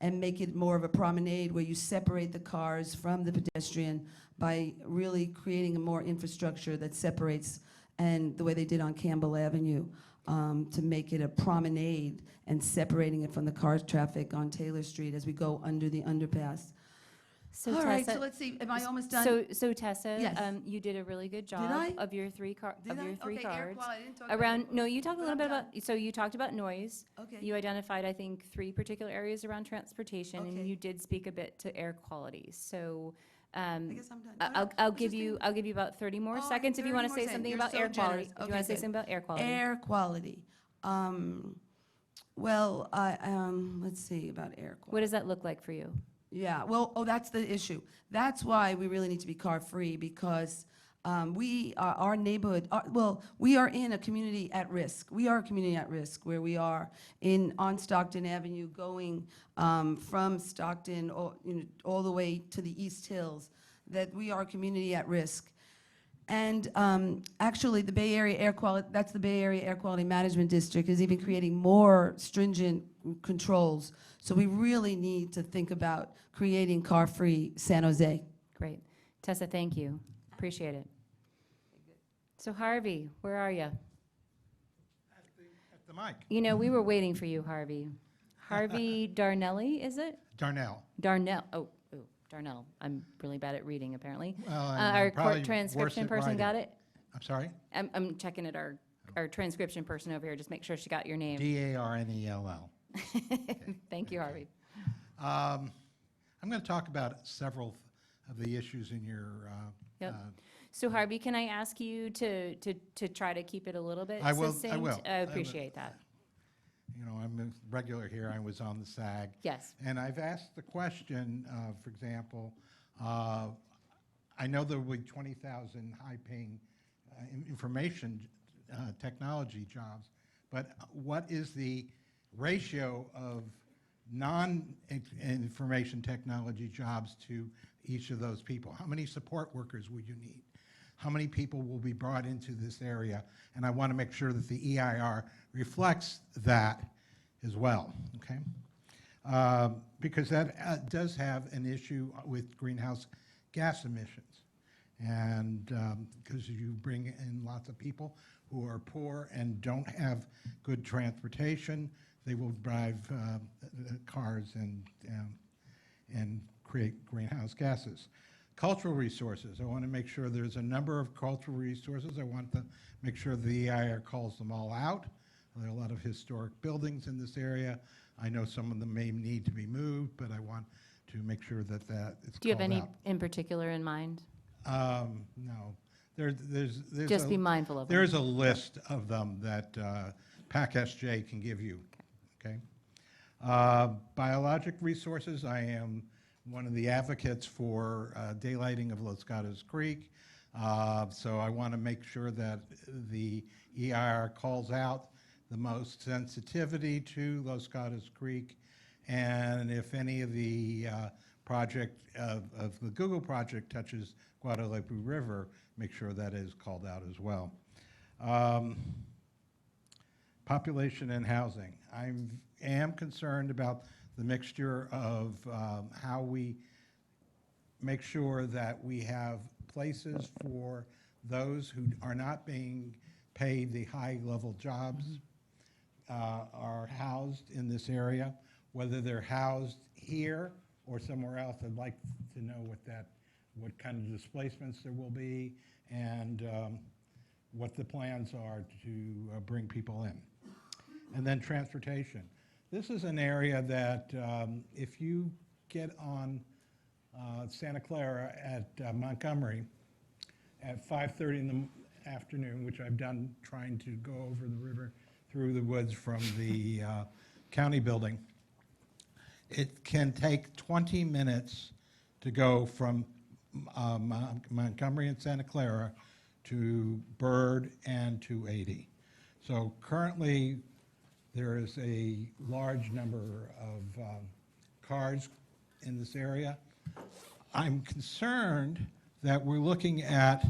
and make it more of a promenade where you separate the cars from the pedestrian by really creating a more infrastructure that separates, and the way they did on Campbell Avenue, to make it a promenade and separating it from the car traffic on Taylor Street as we go under the underpass. So All right, Tessa, so let's see, am I almost done? So Tessa, Yes. You did a really good job I? of your three Did I? Okay, air cards. quality, I didn't talk about air Around, quality. no, you talked a But little I'm bit done. about, so you talked about noise. Okay. You identified, I think, 3 particular areas around transportation, Okay. and you did speak a bit to air quality. So, I guess I'm done. I'll What's give your you, thing? I'll give you about 30 more Oh, seconds if you 30 want to more say seconds. something You're about so air quality. generous. If you Okay, want to say good. something about air quality. Air quality. Well, let's see about air quality. What does that look like for you? Yeah, well, that's the issue. That's why we really need to be car-free, because our neighborhood, we are in a community at risk. We are a community at risk where we are on Stockton Avenue, going from Stockton all the way to the East Hills, that we are a community at risk. And actually, the Bay Area Air Quality, that's the Bay Area Air Quality Management District, is even creating more stringent controls. So we really need to think about creating car-free San Jose. Great. Tessa, thank you. Appreciate it. So Harvey, where are you? At the mic. You know, we were waiting for you, Harvey. Harvey Darnelli, is it? Darnell. Darnell. Oh, Darnell. I'm really bad at reading, apparently. Well, Our probably court transcription worse at person writing. got it? I'm sorry? I'm checking at our transcription person over here, just make sure she got your name. Darnell. Thank you, Harvey. I'm going to talk about several of the issues in your. Yep. So Harvey, can I ask you to try to keep it a little bit I will. succinct? I will. I appreciate that. You know, I'm a regular here. I was on the SAG. Yes. And I've asked the question, for example, I know there will be 20,000 high-paying information technology jobs, but what is the ratio of non-information technology jobs to each of those people? How many support workers would you need? How many people will be brought into this area? And I want to make sure that the EIR reflects that as well, okay? Because that does have an issue with greenhouse gas emissions. And because you bring in lots of people who are poor and don't have good transportation, they will drive cars and create greenhouse gases. Cultural resources, I want to make sure there's a number of cultural resources. I want to make sure the EIR calls them all out. There are a lot of historic buildings in this area. I know some of them may need to be moved, but I want to make sure that that is Do you have called any out. in particular in mind? No, there's Just be mindful of them. there's a list of them that PAC SJ can give you, okay? Biologic resources, I am one of the advocates for daylighting of Los Gatos Creek. So I want to make sure that the EIR calls out the most sensitivity to Los Gatos Creek. And if any of the project of the Google project touches Guadalupe River, make sure that is called out as well. Population and housing. I am concerned about the mixture of how we make sure that we have places for those who are not being paid the high-level jobs are housed in this area, whether they're housed here or somewhere else. I'd like to know what kind of displacements there will be and what the plans are to bring people in. And then transportation. This is an area that if you get on Santa Clara at Montgomery at 5:30 in the afternoon, which I've done trying to go over the river through the woods from the county building, it can take 20 minutes to go from Montgomery and Santa Clara to Byrd and 280. So currently, there is a large number of cars in this area. I'm concerned that we're looking at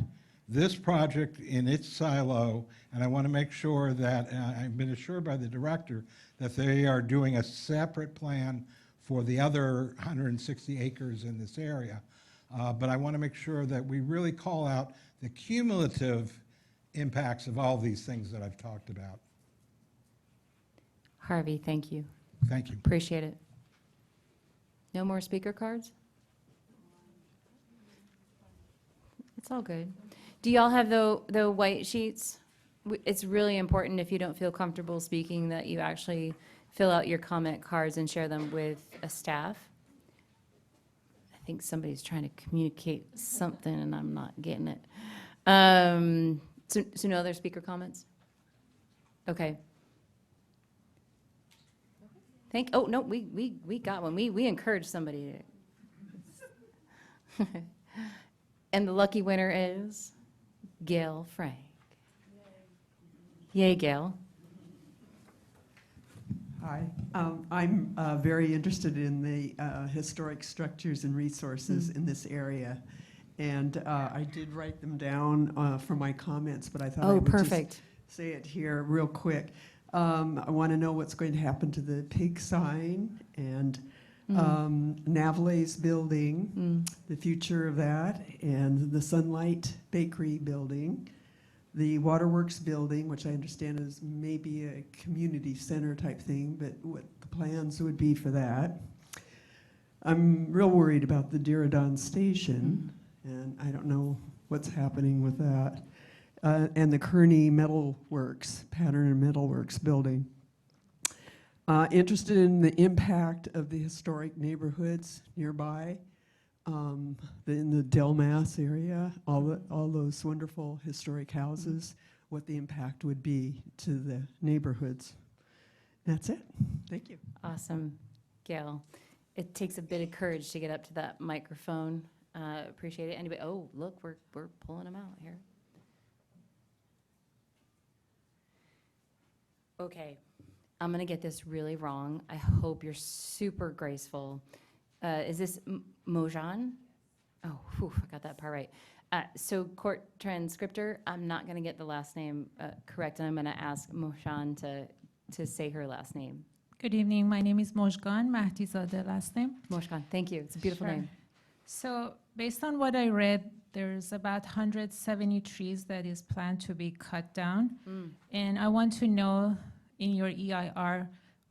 this project in its silo, and I want to make sure that, I've been assured by the director, that they are doing a separate plan for the other 160 acres in this area. But I want to make sure that we really call out the cumulative impacts of all these things that I've talked about. Harvey, thank you. Thank you. Appreciate it. No more speaker cards? It's all good. Do y'all have the white sheets? It's really important, if you don't feel comfortable speaking, that you actually fill out your comment cards and share them with a staff. I think somebody's trying to communicate something and I'm not getting it. So no other speaker comments? Okay. Oh, no, we got one. We encouraged somebody to. And the lucky winner is Gail Frank. Yay, Gail. Hi, I'm very interested in the historic structures and resources in this area. And I did write them down for my comments, but I thought I would perfect. just say it here real quick. I want to know what's going to happen to the pig sign and Navale's building, the future of that, and the Sunlight Bakery building, the Waterworks building, which I understand is maybe a community center type thing, but what the plans would be for that. I'm real worried about the Diridon station, and I don't know what's happening with that. And the Kearney Metalworks, Pattern and Metalworks building. Interested in the impact of the historic neighborhoods nearby, in the Delmas area, all those wonderful historic houses, what the impact would be to the neighborhoods. That's it. Thank you. Awesome, Gail. It takes a bit of courage to get up to that microphone. Appreciate it. Anybody? Oh, look, we're pulling them out here. Okay, I'm gonna get this really wrong. I hope you're super graceful. Is this Mojan? Oh, whew, I got that part right. So court transcriptor, I'm not gonna get the last name correct, and I'm gonna ask Mojan to say her last name. Good evening. My name is Mojgan Mahtizadeh, last name. Mojan, thank you. It's a beautiful Sure. name. So based on what I read, there's about 170 trees that is planned to be cut down. And I want to know in your EIR,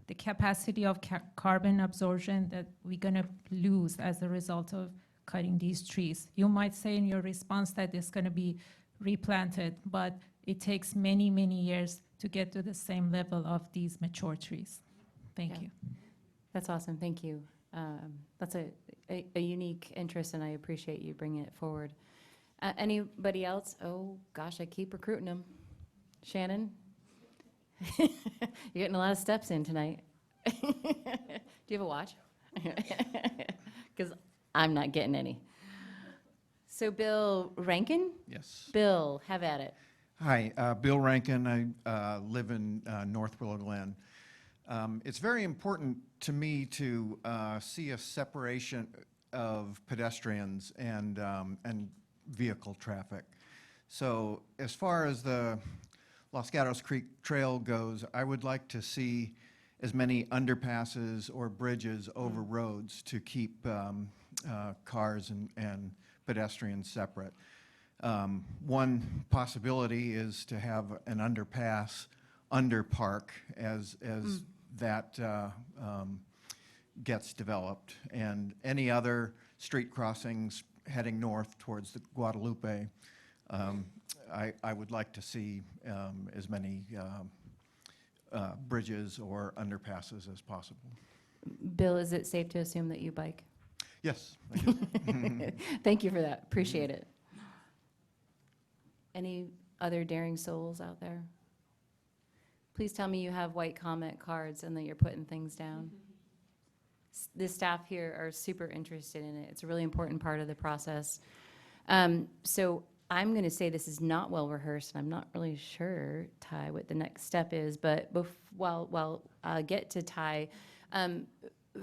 the capacity of carbon absorption that we're gonna lose as a result of cutting these trees. You might say in your response that it's gonna be replanted, but it takes many, many years to get to the same level of these mature trees. Thank Yeah. you. That's awesome, thank you. That's a unique interest, and I appreciate you bringing it forward. Anybody else? Oh, gosh, I keep recruiting them. Shannon? You're getting a lot of steps in tonight. Do you have a watch? Because I'm not getting any. So Bill Rankin? Yes. Bill, have at it. Hi, Bill Rankin. I live in North Willow Glen. It's very important to me to see a separation of pedestrians and vehicle traffic. So as far as the Los Gatos Creek Trail goes, I would like to see as many underpasses or bridges over roads to keep cars and pedestrians separate. One possibility is to have an underpass under park as that gets developed, and any other street crossings heading north towards the Guadalupe. I would like to see as many bridges or underpasses as possible. Bill, is it safe to assume that you bike? Yes. I do. Thank you for that. Appreciate it. Any other daring souls out there? Please tell me you have white comment cards and that you're putting things down. The staff here are super interested in it. It's a really important part of the process. So I'm going to say this is not well rehearsed, and I'm not really sure, Ty, what the next step is. But while I get to Ty,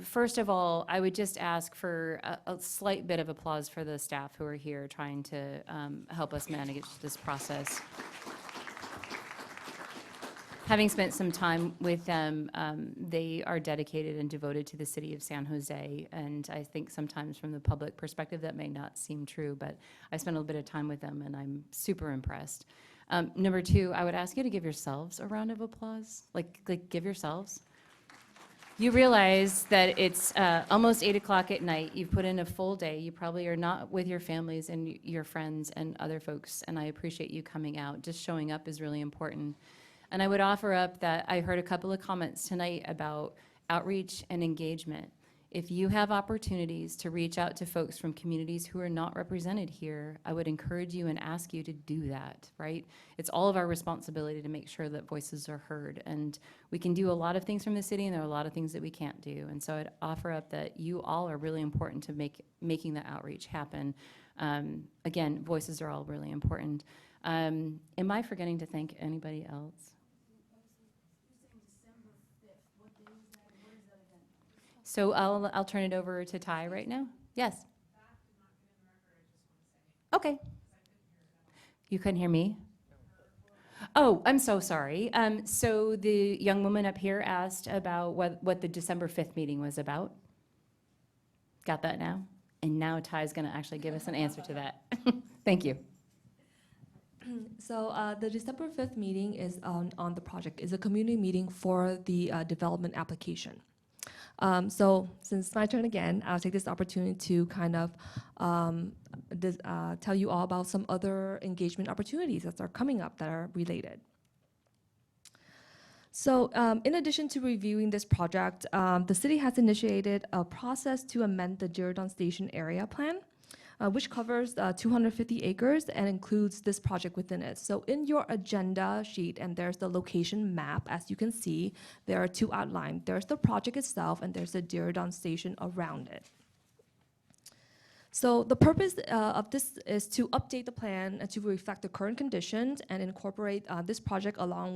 first of all, I would just ask for a slight bit of applause for the staff who are here trying to help us manage this process. Having spent some time with them, they are dedicated and devoted to the city of San Jose, and I think sometimes from the public perspective that may not seem true, but I spent a little bit of time with them and I'm super impressed. Number two, I would ask you to give yourselves a round of applause, like give yourselves. You realize that it's almost 8 o'clock at night. You've put in a full day. You probably are not with your families and your friends and other folks, and I appreciate you coming out. Just showing up is really important. And I would offer up that I heard a couple of comments tonight about outreach and engagement. If you have opportunities to reach out to folks from communities who are not represented here, I would encourage you and ask you to do that, right? It's all of our responsibility to make sure that voices are heard. And we can do a lot of things from the city, and there are a lot of things that we can't do. And so I'd offer up that you all are really important to making that outreach happen. Again, voices are all really important. Am I forgetting to thank anybody else? So I'll turn it over to Ty right now. Yes. Okay. You couldn't hear me? Oh, I'm so sorry. So the young woman up here asked about what the December 5th meeting was about. Got that now? And now Ty's going to actually give us an answer to that. Thank you. So the December 5th meeting is on the project, is a community meeting for the development application. So since it's my turn again, I'll take this opportunity to kind of tell you all about some other engagement opportunities that are coming up that are related. So in addition to reviewing this project, the city has initiated a process to amend the Diridon Station area plan, which covers 250 acres and includes this project within it. So in your agenda sheet, and there's the location map, as you can see, there are two outlined. There's the project itself, and there's the Diridon Station around it. So the purpose of this is to update the plan to reflect the current conditions and incorporate this project align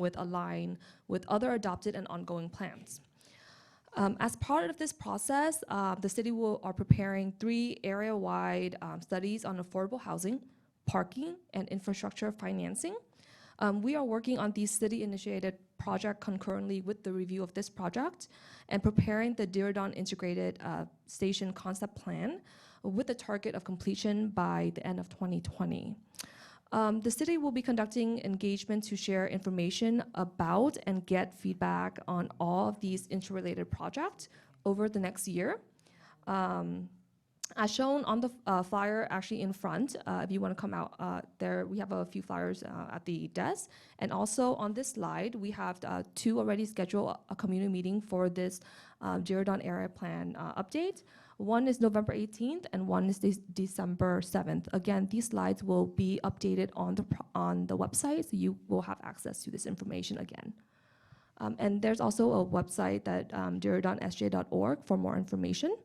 with other adopted and ongoing plans. As part of this process, the city are preparing 3 area-wide studies on affordable housing, parking, and infrastructure financing. We are working on these city-initiated projects concurrently with the review of this project and preparing the Diridon Integrated Station Concept Plan with a target of completion by the end of 2020. The city will be conducting engagement to share information about and get feedback on all of these interrelated projects over the next year. As shown on the flyer, actually in front, if you want to come out there, we have a few flyers at the desk. And also on this slide, we have 2 already scheduled a community meeting for this Girardon Area Plan update. One is November 18th, and one is December 7th. Again, these slides will be updated on the website, so you will have access to this information again. And there's also a website that girardonsj.org for more information.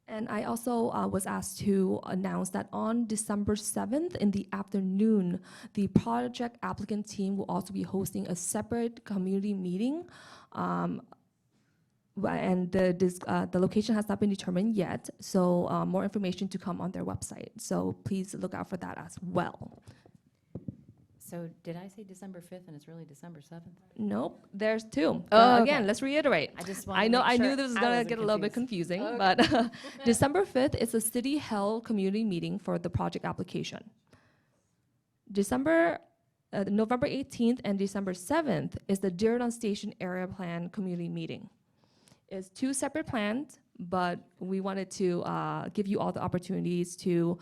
And I also was asked to announce that on December 7th in the afternoon, the project applicant team will also be hosting a separate community meeting. And the location has not been determined yet, so more information to come on their website. So please look out for that as well. So did I say December 5th and it's really December 7th? Nope, there's 2. Oh, Again, okay. let's reiterate. I just I know, I knew this was gonna wasn't get a little bit confusing, Okay. but December 5th is a city-held community meeting for the project application. November 18th and December 7th is the Girardon Station Area Plan community meeting. It's 2 separate plans, but we wanted to give you all the opportunities to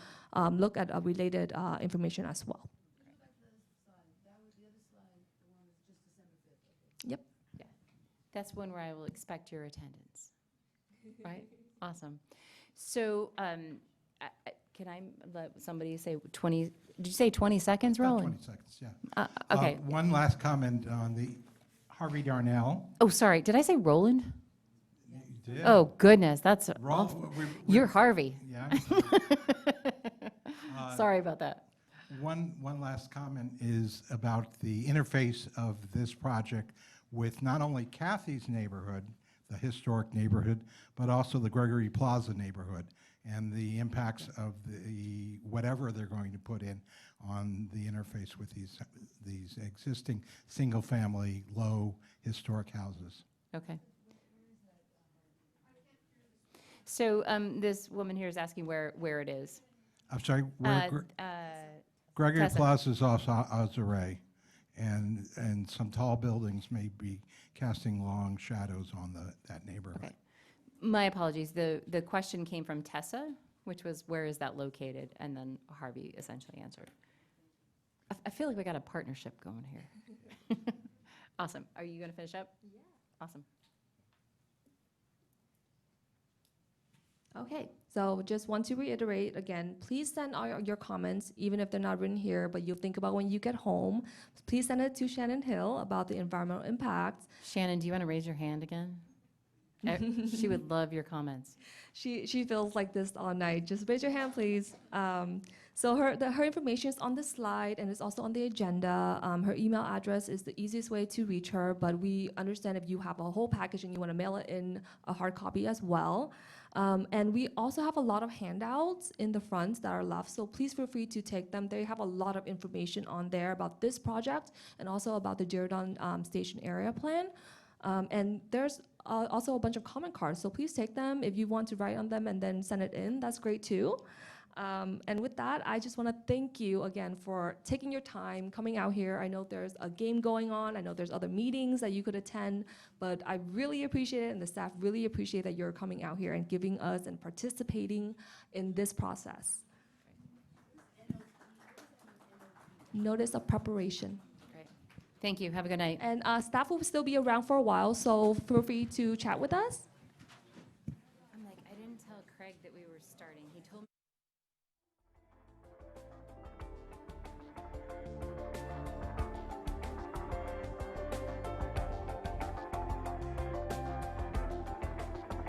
look at related information as well. Yep. Yeah. That's one where I will expect your attendance. Right? Awesome. So can I let somebody say 20, did you say 20 seconds, About Roland? 20 seconds, yeah. Okay. One last comment on the Harvey Darnell. Oh, sorry. Did I say Roland? You did. Oh, goodness. That's Roll- awful. we're- You're Harvey. Yeah. Sorry about that. One last comment is about the interface of this project with not only Kathy's neighborhood, the historic neighborhood, but also the Gregory Plaza neighborhood, and the impacts of the whatever they're going to put in on the interface with these existing single-family, low historic houses. Okay. So this woman here is asking where it is. I'm sorry, where Gregory Tessa. Plaza is also Azaray, and some tall buildings may be casting long shadows on that neighborhood. Okay. My apologies. The question came from Tessa, which was where is that located? And then Harvey essentially answered. I feel like we got a partnership going here. Awesome. Are you going to finish up? Yeah. Awesome. Okay, so just want to reiterate again, please send all your comments, even if they're not written here, but you'll think about when you get home. Please send it to Shannon Hill about the environmental impacts. Shannon, do you want to raise your hand again? She would love your comments. She feels like this all night. Just raise your hand, please. So her information is on the slide and it's also on the agenda. Her email address is the easiest way to reach her, but we understand if you have a whole package and you want to mail it in a hard copy as well. And we also have a lot of handouts in the front that are left, so please feel free to take them. They have a lot of information on there about this project and also about the Girardon Station Area Plan. And there's also a bunch of comment cards, so please take them. If you want to write on them and then send it in, that's great too. And with that, I just want to thank you again for taking your time, coming out here. I know there's a game going on. I know there's other meetings that you could attend, but I really appreciate it, and the staff really appreciate that you're coming out here and giving us and participating in this process. Notice of preparation. Great. Thank you. Have a good night. And staff will still be around for a while, so feel free to chat with us.